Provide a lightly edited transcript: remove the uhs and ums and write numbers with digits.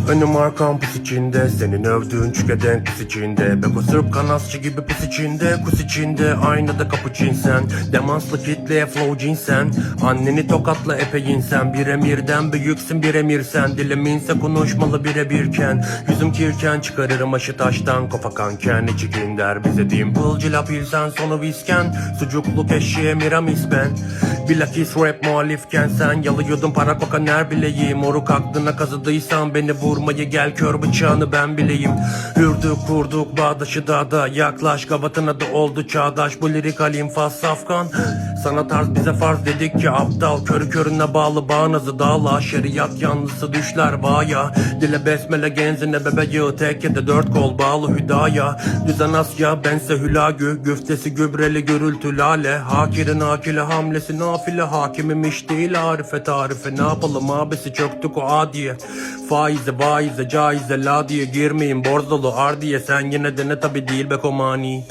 Önüm arkam pus içinde, senin övdüğün çükeden kız içinde. Beko Sırp kanasçı gibi pus içinde, kus içinde. Aynada kapı cinsen, demanslı kitleye flow cinsen. Anneni tokatla epey insen, bir emirden büyüksün bir emirsen. Diliminse konuşmalı birebirken, yüzüm kirken çıkarırım aşı taştan. Kofakan kendi çıkın der bize dimple cilap ilsen sonu visken. Sucuklu keşiğe miramis ben. Bilakis rap muhalifken sen yalıyordun para kokan her bileğim. Moruk aklına kazıdıysan beni vurmayı gel kör bıçağını ben bileyim. Hürdük kurduk bağdaşı dağda, yaklaş gavatına da oldu çağdaş. Bu lirik halim fas safkan, sana tarz bize farz dedik ki aptal. Körü körüne bağlı bağnazı dağla, şeriat yanlısı düşler vaya. Dile besmele genzine bebeği tekkede dört kol bağlı hüdaya. Düzen Asya bense hülagü, güftesi gübreli gürültü lale. Hakirin akile hamlesi nafile, hakimim iş değil arife tarife. Ne yapalım abisi çöktük o adiye. Faize vaize caize la diye girmeyin borzalı ardiye. Sen yine de ne tabi değil be komani.